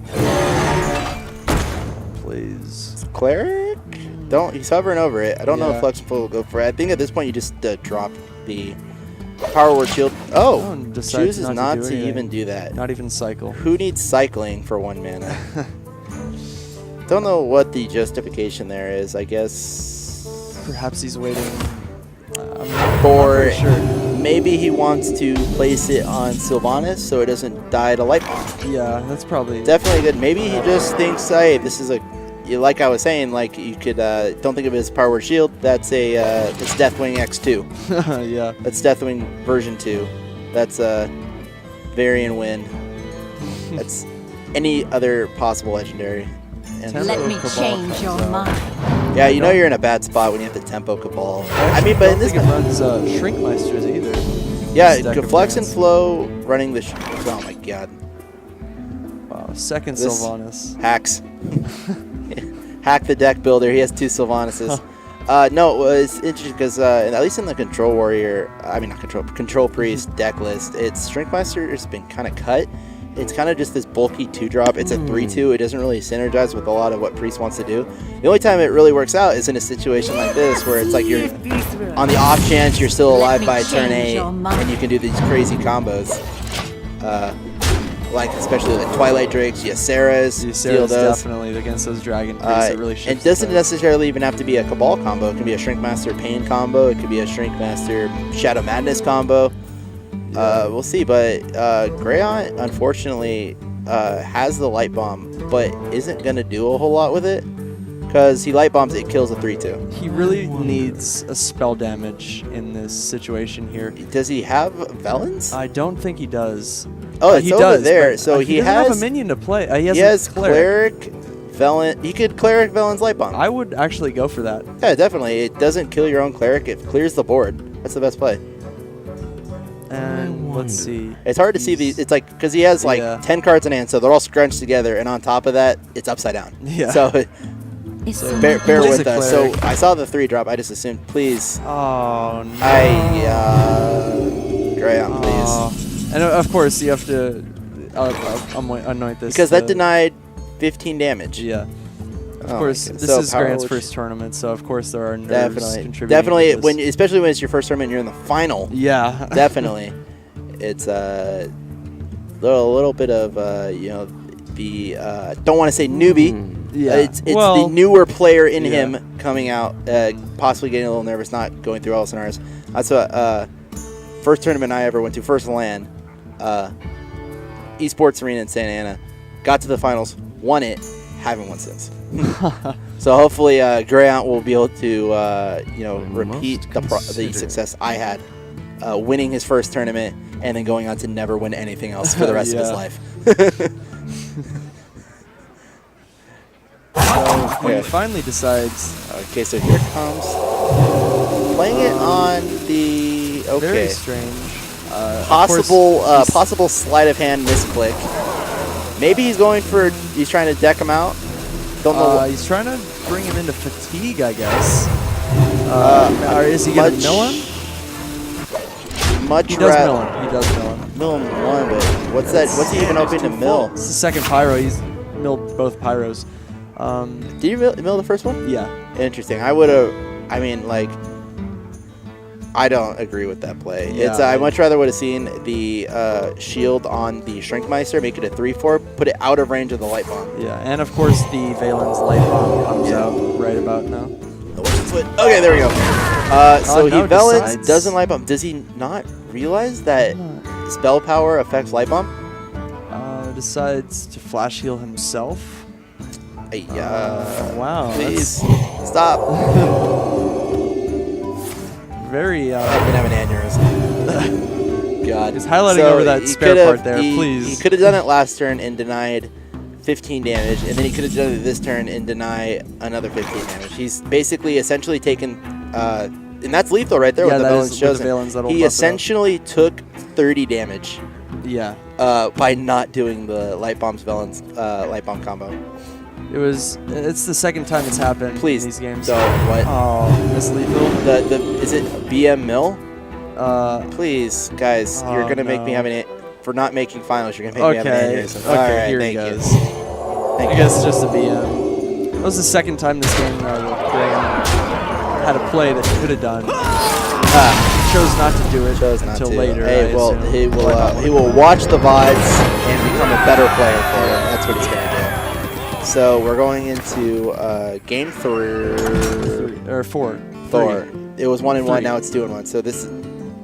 Please. cleric. He's hovering over it. I don't know if Yeah. Flexible will go for it. I think at this point you just drop the power word shield. Oh, and decides chooses not to not do to anything. even do that. Not even cycle. Who needs cycling for 1 mana? Don't know what the justification there is. I guess Perhaps he's waiting. I'm not for very sure. maybe he wants to place it on Sylvanas so it doesn't die to Light Bomb. Yeah, that's probably Definitely good. Maybe he just thinks, hey, this is like I was saying, like you could don't think of it as Power Word Shield. That's it's Deathwing X2. yeah. That's Deathwing version 2. That's Varian Wind. That's any other possible legendary. And Tempo Let me Cabal change comes your out. mind. yeah, you know you're in a bad spot when you have to Tempo Cabal. I mean, but I in don't this think it runs Shrinkmeisters either. yeah, This deck of Fluxinfleau running the. Oh my god. Wow, second This- Sylvanas. Hacks. Hack the deck builder. He has 2 Sylvanas. No, it's interesting because at least in the Control Warrior, I mean not Control Priest deck list, its Shrinkmaster has been kind of cut. It's kind of just this bulky 2-drop. It's a 3/2. It doesn't really synergize with a lot of what Priest wants to do. The only time it really works out is in a situation like this where it's like you're on the off chance you're still Let alive me by turn change 8 your mind. and you can do these crazy combos. Like especially like Twilight Drakes, Ysera's, steal Ysera's those. definitely against those Dragon Priests. It really It shifts doesn't the necessarily even have to be a Cabal combo. It can be a Shrinkmaster Pain combo. It could be a Shrinkmaster Shadow Madness combo. We'll see, but grayount, unfortunately, has the Light Bomb, but isn't going to do a whole lot with it. Because he Light Bombs, it kills a 3/2. He really needs a spell damage in this situation here. Does he have Velens? I don't think he does. Oh, it's he over does, there. but, So he doesn't have a minion to play. He has a Cleric, Velen. He could Cleric Velen's Light Bomb. I would actually go for that. Yeah, definitely. It doesn't kill your own Cleric. It clears the board. That's the best play. And let's see. It's hard to see these. It's like because he has like Yeah. 10 cards in hand, so they're all scrunched together, and on top of that, it's upside down. Yeah. So Is bear It is with a us. So cleric. I saw the 3-drop. I just assumed, please, Oh no. grayount, please, Oh. And of course you have to anoint this. because that to- denied 15 damage. Yeah. Oh Of my course, God. this So is Power Grant's Word- first tournament, so of course there are nerves contributing. Definitely. to this. Especially when it's your first tournament, and you're in the final. Yeah. Definitely, it's little bit of don't want to say newbie. Yeah. It's Well, the newer player in yeah. him coming out, possibly getting a little nervous, not going through all the scenarios. That's what first tournament I ever went to, first LAN, esports arena in Santa Ana. Got to the finals, won it, haven't won since. So hopefully grayount will be able to repeat the success I had, winning his first tournament and then going on to never win anything else for the rest of his Yeah. life. So when Yeah. he finally decides, Okay, so here comes playing it on the very strange. Of possible course, he's- possible sleight of hand misclick. Maybe he's trying to deck him out. Don't know. He's trying to bring him into fatigue, I guess. Or is he going to much- mill him? Much He does rat- mill him. He does mill him. Mill him one, but what's that? What's he even hoping to mill? It's the second pyro. He's milled both pyros. Did you mill the first one? Yeah. Interesting. I would have. I mean, like, I don't agree with that play. Yeah, I much rather would have seen the shield on the Shrinkmeister, make it a 3/4, put it out of range of the Light Bomb. Yeah, and of course the Valen's Light Bomb comes Yeah. out right about now. Okay, there we go. So no, he Valens decides- doesn't Light Bomb. Does he not realize that spell power affects Light Bomb? Decides to flash heal himself. Wow, Please stop. Very. I'm gonna have an aneurysm. God. He's highlighting over that he spare could've- part there, he- please. He could have done it last turn and denied 15 damage, and then he could have done it this turn and deny another 15 damage. He's basically essentially taken, and that's lethal right there Yeah, with the that Valens is with the chosen. Valens, that'll He buff it up. essentially took 30 damage Yeah. by not doing the Light Bomb's Valens Light Bomb combo. It's the second time it's happened Please, in these games. so what? Oh, Miss Lethal. Is it BM Mill? Uh, Please, guys, you're Oh, gonna make me no. have an for not making finals. You're gonna make me have an okay. aneurysm. Okay, All right, here thank he you. goes. Thank I you. guess just a BM. That was the second time this game Graham had a play that he could have done. Chose not to do it Chose not until to. later. Hey, I well, assume. he will. Why not? He will watch the VODs and become a better player for it. That's what he's gonna do. So we're going into game 3 Or 4. Thor. It was 1-1. Three. Now it's 2-1. So this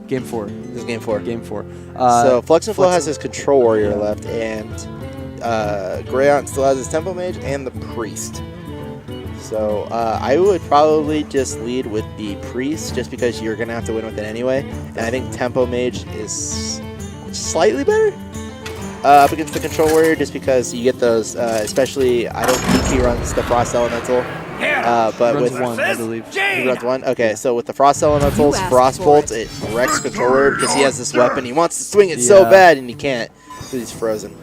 Game 4. This is game 4. Game 4. So Fluxinfleau has Fluxin- his control warrior Yeah. left, and grayount still has his tempo mage and the priest. So I would probably just lead with the priest, just because you're gonna have to win with it anyway. And I think tempo mage is slightly better up against the control warrior, just because you get those. Especially, I don't think he runs the frost elemental, but runs with one, I believe. he runs one. Okay, so with the frost elementals, frostbolt, it wrecks control warrior because he has this weapon. He wants to swing it so Yeah. bad, and he can't because he's frozen.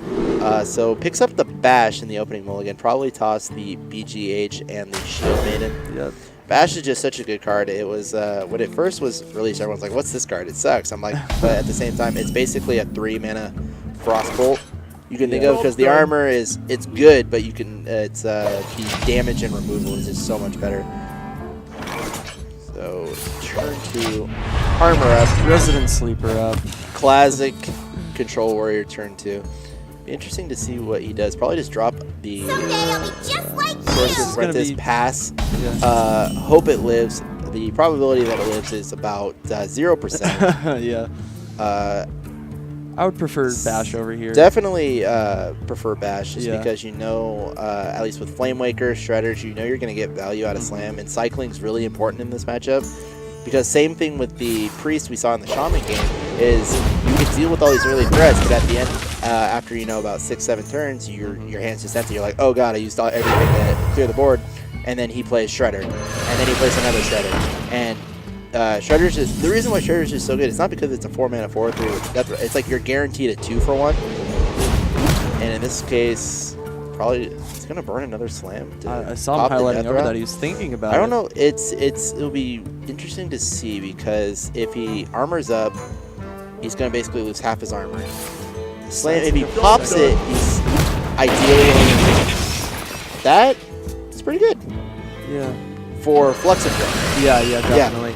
So picks up the bash in the opening mulligan. Probably toss the BGH and the shield maiden. Yep. Bash is just such a good card. It was when it first was released, everyone's like, "What's this card? It sucks." I'm like, but at the same time, it's basically a 3-mana frostbolt. You can think Yeah. of because the armor it's good, but you can it's the damage and removal is just so much better. So turn 2, armor up, Resident Sleeper up. classic control warrior turn 2. Be interesting to see what he does. Probably just drop the Sorcerer's It's gonna Apprentice be- pass. Yeah. Hope it lives. The probability that it lives is about 0%. Yeah. uh, I would prefer Bash over here. Definitely prefer Bash, just Yeah. because you know, at least with Flame Waker, Shredders, you know you're going to get value out of Slam, and cycling's really important in this matchup. Because same thing with the Priest we saw in the Shaman game, is you can deal with all these early threats, but at the end, after you know about 6-7 turns, your hand's just empty. You're like, oh god, I used everything to clear the board, and then he plays Shredder, and then he plays another Shredder, and Shredder's just, the reason why Shredder's is so good, it's not because it's a 4-mana 4/3 with Death. It's like you're guaranteed a 2-for-1, and in this case, probably it's gonna burn another Slam. I saw him pop the highlighting Death over Rattle. that. He was thinking about I it. don't know. It'll be interesting to see, because if he armors up, he's gonna basically lose half his armor. Slam. If he pops it, he's ideally that. It's pretty good Yeah. for Fluxinfleau. Yeah, definitely.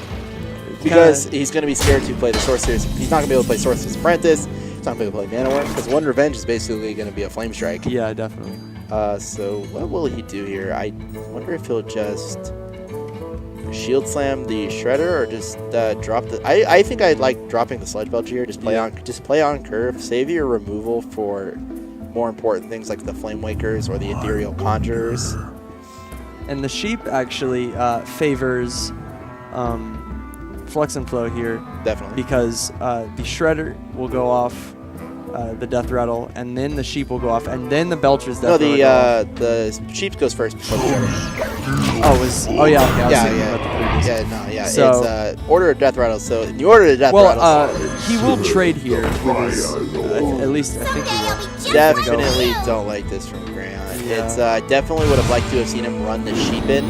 Because he's going to be scared to play the Sorcerer's. He's not going to be able to play Sorcerer's Apprentice. He's not going to be able to play Mana Worm, because One Revenge is basically going to be a Flame Strike. Yeah, definitely. So what will he do here? I wonder if he'll just Shield Slam the Shredder, or just drop the. I think I'd like dropping the Sledge Belcher here. Just play on curve. Save your removal for more important things like the Flame Wakers or the Ethereal Conjurers. And the sheep actually favors Fluxinfleau here, Definitely. because the Shredder will go off the Death Rattle, and then the sheep will go off, and then the Belcher's Death No, Rattle. the Sheep goes first before the Shredder. Oh, yeah, okay. I was thinking Yeah. about the previous. So, it's order of Death Rattle. So in the order of Death Rattle, Well, he will trade here with his, at least I think he will. definitely don't like this from Grayount. Yeah. It's definitely would have liked to have seen him run the Sheep in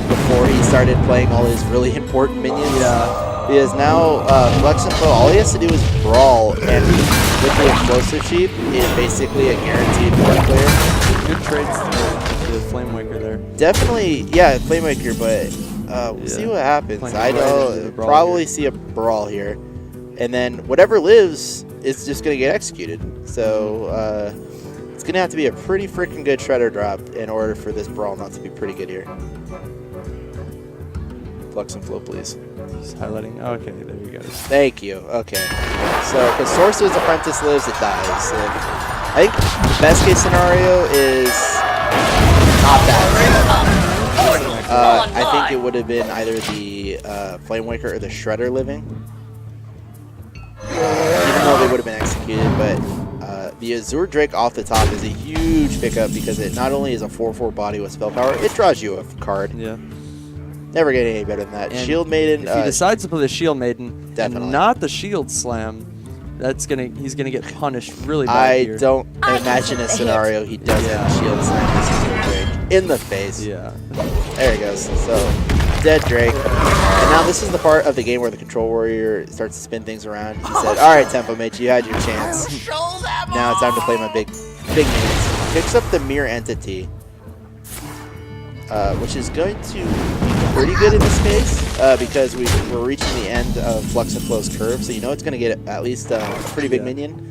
before he started playing all his really important minions. Yeah. Because now Fluxinfleau, all he has to do is brawl, and with the Explosive Sheep, is basically a guaranteed board player. Good trades to the Flame Waker there. Definitely, yeah, Flame Waker, but we'll see what happens. Playing I right into the know brawl probably here. see a brawl here, and then whatever lives is just gonna get executed. So it's gonna have to be a pretty freaking good Shredder drop in order for this brawl not to be pretty good here. Fluxinfleau, please. He's highlighting. Okay, there you go. Thank you. Okay. So, because Sorcerer's Apprentice lives, it dies. I think the best case scenario is not that. I think it would have been either the Flame Waker or the Shredder living. Even though they would have been executed, but the Azure Drake off the top is a huge pickup, because it not only is a 4/4 body with spell power, it draws you a card. Yeah. Never get any better than that. And Shield Maiden. If he decides to play the Shield Maiden Definitely. and not the Shield Slam, he's gonna get punished really bad I here. don't imagine a scenario he doesn't Shield Slam this Azure Drake in the face. Yeah. There he goes. So, dead Drake. And now this is the part of the game where the Control Warrior starts to spin things around. He said, alright, Tempo Mage, you had your chance. Now it's time to play my big minions. Picks up the Mirror Entity, which is going to be pretty good in this case, because we're reaching the end of Fluxinflow's curve, so you know it's going to get at least a pretty big minion.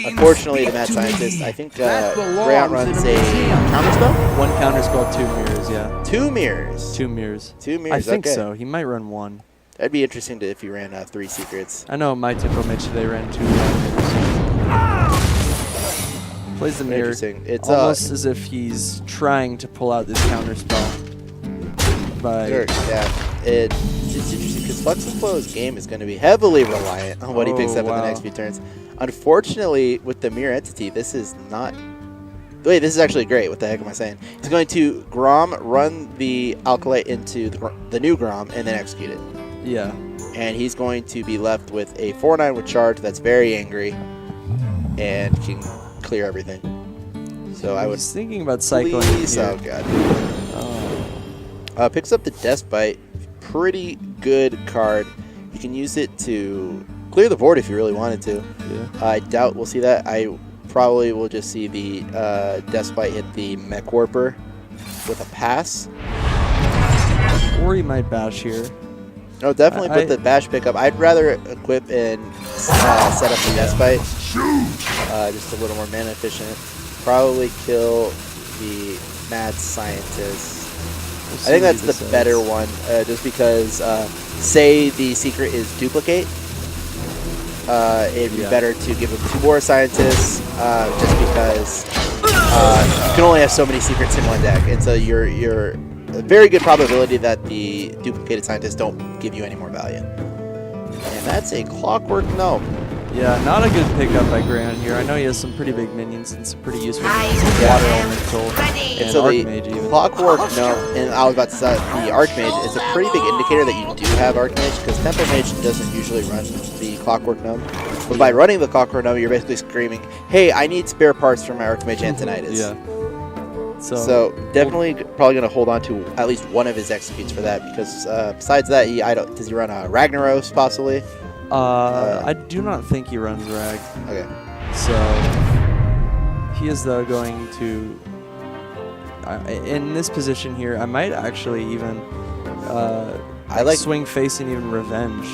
Unfortunately, the Mad Scientist, I think Grayount runs a counterspell? One counter spell, 2 mirrors. Yeah. 2 mirrors. 2 mirrors. 2 mirrors. I think okay. so. He might run 1. That'd be interesting if you ran 3 secrets. I know my tempo mage today ran 2 Plays the mirror. Interesting. It's almost as if he's trying to pull out this counter spell. Sure, yeah. It's interesting because Fluxinflau's game is going to be heavily reliant on what he picks up in the next few turns. Unfortunately, with the mirror entity, this is not. Wait, this is actually great. What the heck am I saying? He's going to Grom, run the Alkalite into the new Grom, and then execute it. Yeah. And he's going to be left with a 4/9 with charge that's very angry and can clear everything. So I was thinking about cycling. Please, oh god. Picks up the Despite. Pretty good card. You can use it to clear the board if you really wanted to. Yeah. I doubt we'll see that. I probably will just see the Despite hit the Mech Warper with a pass. Or he might bash here. No, definitely put the bash pickup. I'd rather equip and set up the Despite. Just a little more mana efficient. Probably kill the Mad Scientist. I think that's the better one, just because, say the secret is duplicate, it'd be better to give him 2 more scientists, just because you can only have so many secrets in one deck, and so you're a very good probability that the duplicated scientists don't give you any more value. And that's a Clockwork Gnome. Yeah, not a good pickup by grayount here. I know he has some pretty big minions and some pretty useful minions. Water Elemental and so Archmage the even. Clockwork Gnome, and I was about to say the Archmage, is a pretty big indicator that you do have Archmage, because Tempo Mage doesn't usually run the Clockwork Gnome. But by running the Clockwork Gnome, you're basically screaming, hey, I need spare parts for my Archmage Antonitis. Yeah. So definitely probably going to hold on to at least one of his executes for that, because besides that, does he run a Ragnaros possibly? I do not think he runs Rag. Okay. So he is though going to in this position here. I might actually even I like swing face and even revenge.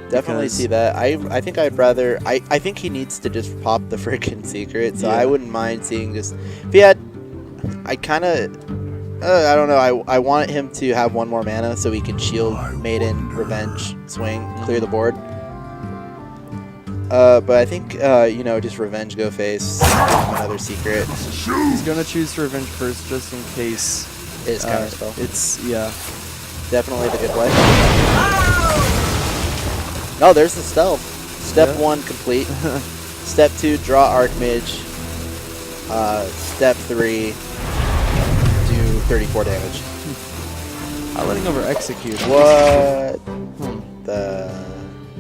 Definitely see that. I think I'd rather. I think he needs to just pop the freaking secret. So Yeah. I wouldn't mind seeing just if he had. I kind of. I don't know. I want him to have 1 more mana so he can shield Maiden, Revenge, swing, clear the board. But I think, just Revenge, go face, give him another secret. He's going to choose Revenge first just in case. It's counterspell. Yeah. Definitely the good play. No, there's the stealth. Step 1 complete. Step 2, draw Archmage. Step 3, do 34 damage. Letting over execute. What the...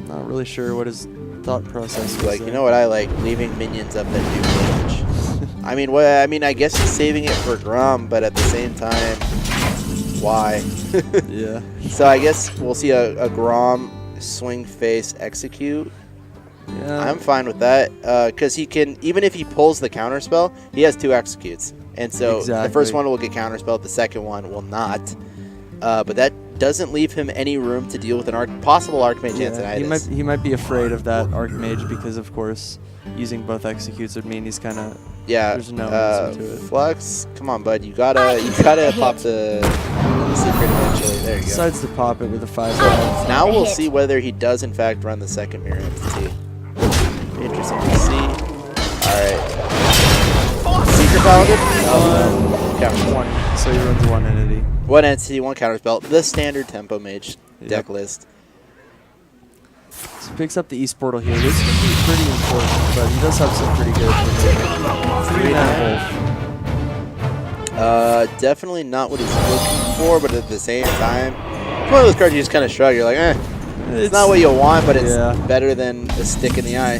Not really sure what his thought process was. Like, there. you know what I like? Leaving minions up that do damage. I mean, I guess he's saving it for Grom, but at the same time, why? Yeah. So I guess we'll see a Grom swing face execute. Yeah. I'm fine with that, because he can, even if he pulls the counterspell, he has 2 executes. And so the first one will get counterspelled, the second one will not. But that doesn't leave him any room to deal with an possible Archmage Antonitis. He might be afraid of that Archmage because, of course, using both executes would mean he's kind of there's no answer to it. Flux, come on, bud, you gotta pop the secret eventually. There you go. Decides to pop it with a 5. Now we'll see whether he does in fact run the second mirror entity. Interesting to see. All right. Secret Paladin. Counter 1. So he runs 1 entity. 1 entity, 1 counterspell. The standard Tempo Mage deck list. So he picks up the East Portal here. This could be pretty important, but he does have some pretty good 3-mana Wolf. Definitely not what he's looking for, but at the same time, it's one of those cards you just kind of shrug. You're like, it's not what you want, but it's better than a stick in the eye.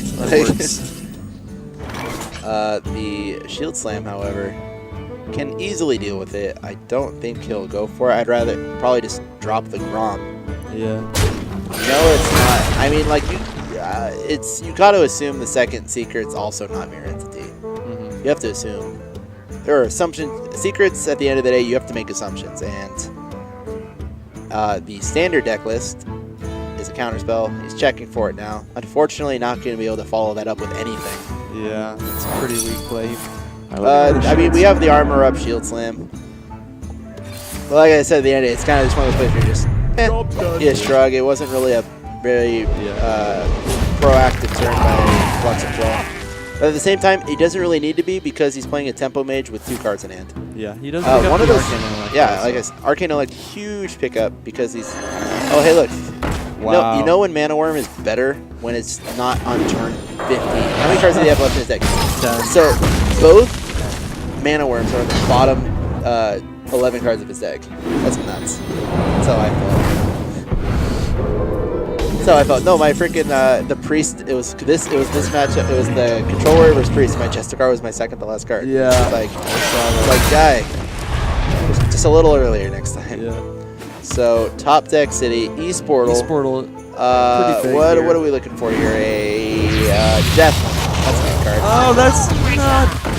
The Shield Slam, however, can easily deal with it. I don't think he'll go for it. I'd rather probably just drop the Grom. Yeah. No, it's not. I mean, like, you got to assume the second secret's also not mirror entity. Mm-hmm. You have to assume. There are assumptions. Secrets, at the end of the day, you have to make assumptions. And the standard deck list is a counterspell. He's checking for it now. Unfortunately, not going to be able to follow that up with anything. Yeah, it's a pretty weak play. I mean, we have the Armor Up Shield Slam. But like I said at the end, it's kind of just one of those plays where you're just Yeah, shrug. It wasn't really a very proactive turn by Fluxinfleau. But at the same time, it doesn't really need to be because he's playing a tempo mage with 2 cards in hand. Yeah, he doesn't pick up one of the those. Arcane Intellect Yeah, also. like I said, Arcane Intellect, huge pickup because he's. Oh, hey, look. Wow. You know when Mana Worm is better when it's not on turn 15. How many cards do they have left in his deck? 10. So both Mana Worms are on the bottom 11 cards of his deck. That's nuts. That's how I felt. That's how I felt. No, my freaking the priest. It was this matchup. It was the controller versus priest. My Jester card was my second to last card. Yeah. It's like guy, just a little earlier next time. Yeah. So top deck city East Portal. East Portal. What pretty big here. are we looking for here? A Death. That's a good card. Oh,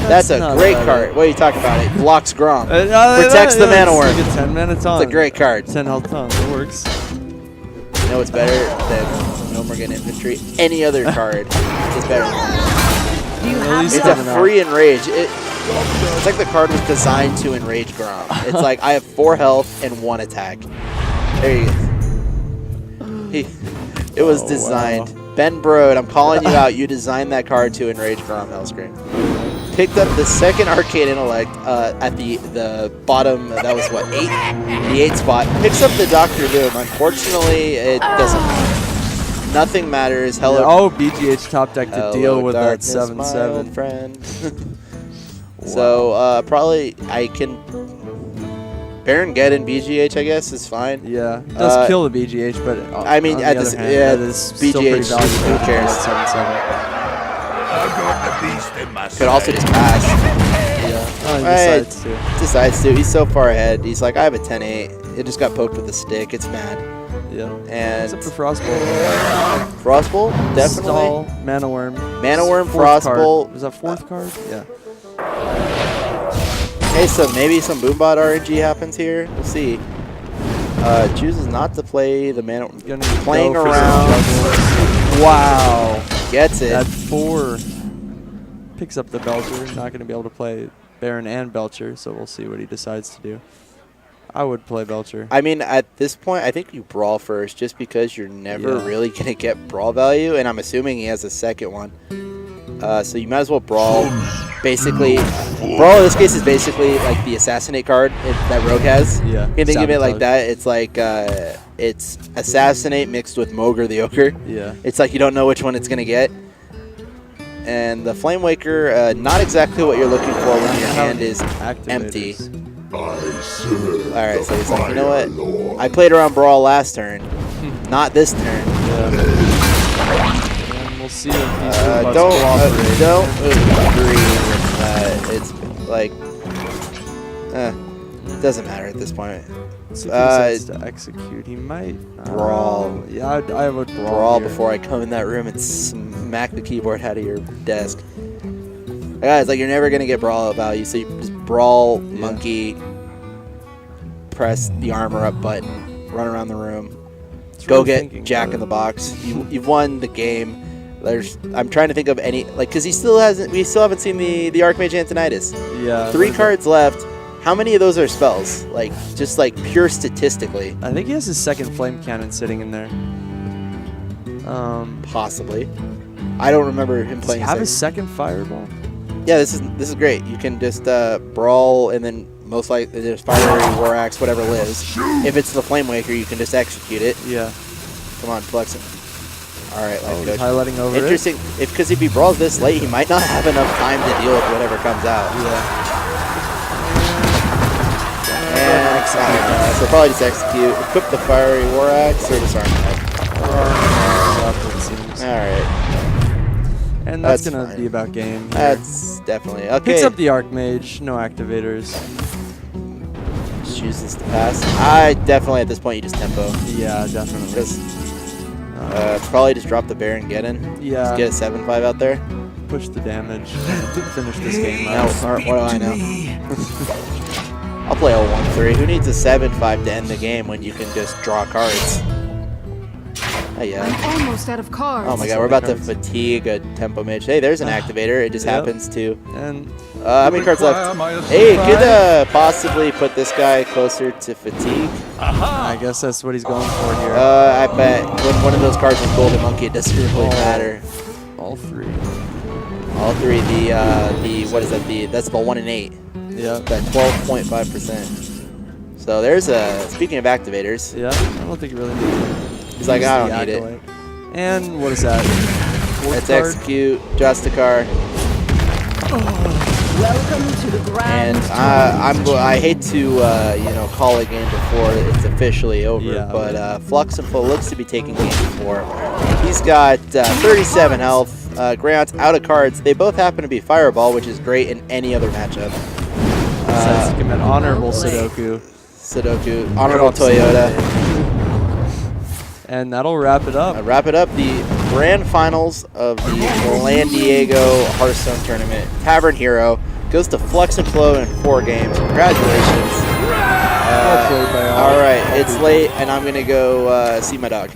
That's a not great bad. card. What are you talking about? It blocks Grom. Protects Protects the Mana Worm. It's like a 10 mana taunt. It's a great card. 10 health taunt. It works. You know what's better than No Morgan Infantry? Any other card is better than that. Do you At have least It's the seven a free enrage. It's like the card was designed to enrage Grom. It's like I have 4 health and 1 attack. There you go. It was Oh, designed. wow. Ben Brode, I'm calling you out. You designed that card to enrage Grom Hellscream. Picked up the second Arcane Intellect at the bottom. That was what, 8? The 8 spot. Picks up the Doctor Doom. Unfortunately, it doesn't. Nothing matters. Hello. Oh, BGH top deck to deal with that darkness, my 7/7. old friend. So probably I can. Baron Geddon BGH, I guess, is fine. Yeah, it does kill the BGH, but I mean, on at the this, other hand, yeah, that is still BGH, pretty valuable. who cares? 7/7. Could also just pass. Oh, he Right. decides to. Decides to. He's so far ahead. He's like, I have a 10-8. It just got poked with a stick. It's mad. Yeah. And Except for Frostbolt. Frostbolt, definitely. Stall, Mana Worm. Mana Worm, Fourth card. Frostbolt. Was that 4th card? Yeah. Okay, so maybe some Boombot RNG happens here. We'll see. Chooses not to play the Mana. Gonna Playing go for some around. juggles. Wow. Gets it. At 4. Picks up the Belcher. Not going to be able to play Baron and Belcher, so we'll see what he decides to do. I would play Belcher. I mean, at this point, I think you Brawl first just because you're never really going to get Brawl value, and I'm assuming he has a second one. So you might as well Brawl. Basically, Brawl in this case is basically like the Assassinate card that Rogue has. Yeah. You can think of it like Sabotage. that. It's like, it's Assassinate mixed with Mogre the Ogre. Yeah. It's like you don't know which one it's going to get. And the Flame Waker, not exactly what you're looking for when your hand is empty. Alright, so he's like, you know what? I played around Brawl last turn. Not this turn. Yeah. And we'll see if these robots Don't cooperate. agree with that. It's like, doesn't matter at this point. See if he decides to execute. He might. Brawl. Yeah, I would Brawl here. before I come in that room and smack the keyboard out of your desk. Guys, like you're never gonna get Brawl value, so you just Brawl, Monkey, press the armor up button, run around the room, go really get thinking Jack about in the Box. You've won the game. I'm trying to think of any because we still haven't seen the Archmage Antonitis. Yeah. 3 cards left. How many of those are spells? Like just like pure statistically. I think he has his second Flame Cannon sitting in there. Possibly. I don't remember him Does he playing. have his second Fireball? Yeah, this is great. You can just Brawl and then most likely there's Fiery War Axe, whatever lives. If it's the Flame Waker, you can just execute it. Yeah. Come on, flex it. All right, Oh, like he's highlighting over interesting. Because if he brawls this late, he might not have enough time to deal with whatever comes out. Yeah. And so probably just execute. Equip the Fiery War Axe or disarm that. All right. And that's That's gonna fine. be about game. here. That's definitely okay. Picks up the Archmage, no activators. Chooses to pass. I definitely at this point you just tempo. Yeah, definitely. Just probably just drop the Baron Geddon. Yeah. Just get a 7/5 out there. Push the damage. Finish this game Now, out. what do I know? I'll play a 1/3. Who needs a 7/5 to end the game when you can just draw cards? Oh yeah. I'm almost out of cards. Oh my god, we're about to fatigue a Tempo Mage. Hey, there's an activator. It just Yep. happens to. And How many cards left? Hey, could possibly put this guy closer to fatigue. I guess that's what he's going for here. I bet when one of those cards is Golden Monkey, it doesn't really matter. All three. All three. The what is that? That's the 1 and 8. Yeah. That 12.5%. So there's a. Speaking of activators. Yeah. I don't think he really needs it. He's like, I don't need it. And what is that? Let's execute Justicar. Welcome to the ground. And I hate to you know, call a game before it's officially over, Yeah, but Fluxinfleau looks to be taking game 4. He's got 37 health. Grayount's out of cards. They both happen to be Fireball, which is great in any other matchup. Says he commit honorable Sudoku. Honorable Toyota. And that'll wrap it up. Wrap it up. The grand finals of the LanDiego Hearthstone tournament. Tavern Hero goes to Fluxinfleau in 4 games. Congratulations. All right, it's late, and I'm gonna go see my dog.